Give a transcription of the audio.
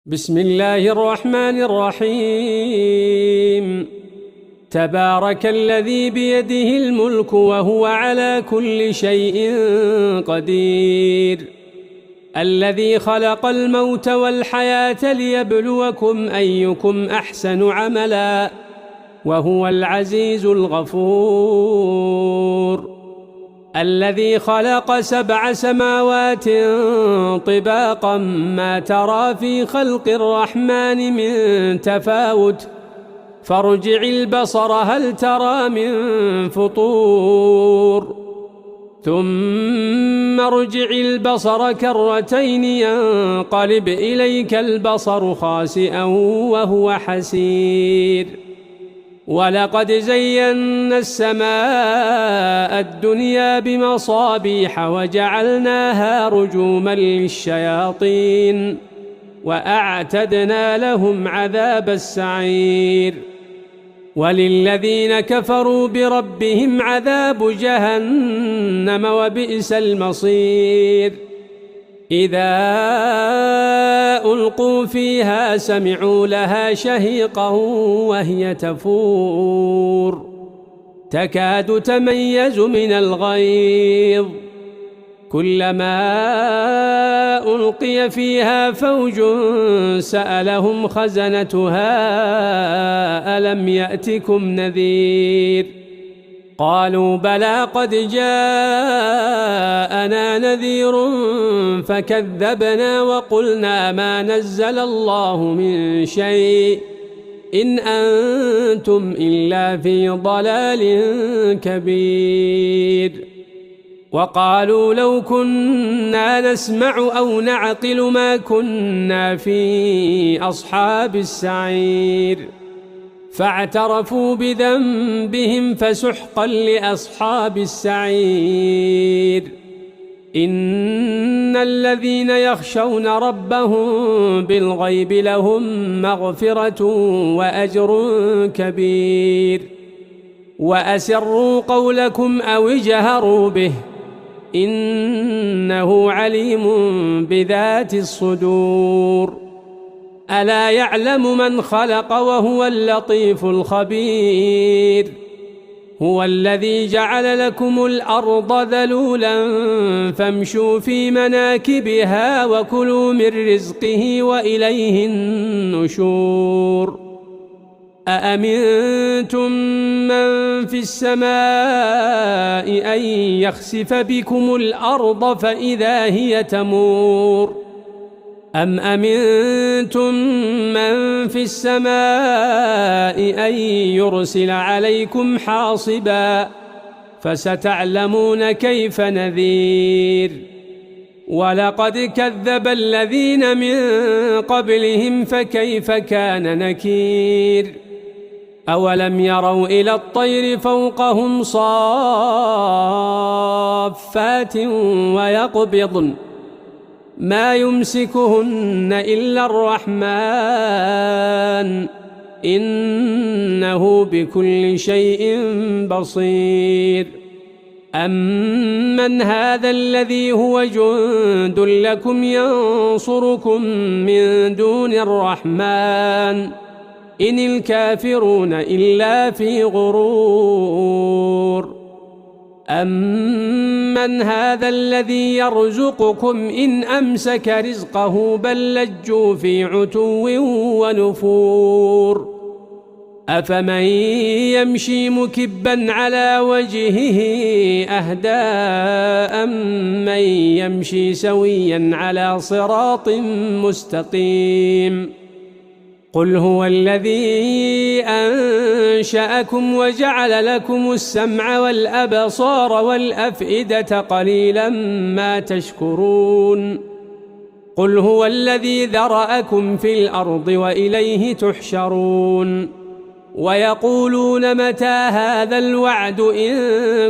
بسم الله الرحمن الرحيم. تبارك الذي بيده الملك وهو على كل شيء قدير، الذي خلق الموت والحياة ليبلوكم أيكم أحسن عملا وهو العزيز الغفور، الذي خلق 7 سماوات طباقا ما ترى في خلق الرحمن من تفاوت، فارجع البصر هل ترى من فطور، ثم ارجع البصر كرتين ينقلب إليك البصر خاسئا وهو حسير. ولقد زينا السماء الدنيا بمصابيح وجعلناها رجوما للشياطين وأعتدنا لهم عذاب السعير. وللذين كفروا بربهم عذاب جهنم وبئس المصير. إذا ألقوا فيها سمعوا لها شهيقا وهي تفور، تكاد تميز من الغيظ، كلما ألقي فيها فوج سألهم خزنتها ألم يأتكم نذير؟ قالوا بلى قد جاءنا نذير فكذبنا وقلنا ما نزل الله من شيء إن أنتم إلا في ضلال كبير. وقالوا لو كنا نسمع أو نعقل ما كنا في أصحاب السعير، فاعترفوا بذنبهم فسحقا لأصحاب السعير. إن الذين يخشون ربهم بالغيب لهم مغفرة وأجر كبير. وأسروا قولكم أو اجهروا به إنه عليم بذات الصدور. ألا يعلم من خلق وهو اللطيف الخبير. هو الذي جعل لكم الأرض ذلولا فامشوا في مناكبها وكلوا من رزقه وإليه النشور. أأمنتم من في السماء أن يخسف بكم الأرض فإذا هي تمور، أم أمنتم من في السماء أن يرسل عليكم حاصبا فستعلمون كيف نذير. ولقد كذب الذين من قبلهم فكيف كان نكير. أولم يروا إلى الطير فوقهم صافات ويقبضن ما يمسكهن إلا الرحمن إنه بكل شيء بصير. أمن هذا الذي هو جند لكم ينصركم من دون الرحمن إن الكافرون إلا في غرور. أمن هذا الذي يرزقكم إن أمسك رزقه بل لجوا في عتو ونفور. أفمن يمشي مكبا على وجهه أهدى أمن يمشي سويا على صراط مستقيم. قل هو الذي أنشأكم وجعل لكم السمع والأبصار والأفئدة قليلا ما تشكرون. قل هو الذي ذرأكم في الأرض وإليه تحشرون. ويقولون متى هذا الوعد إن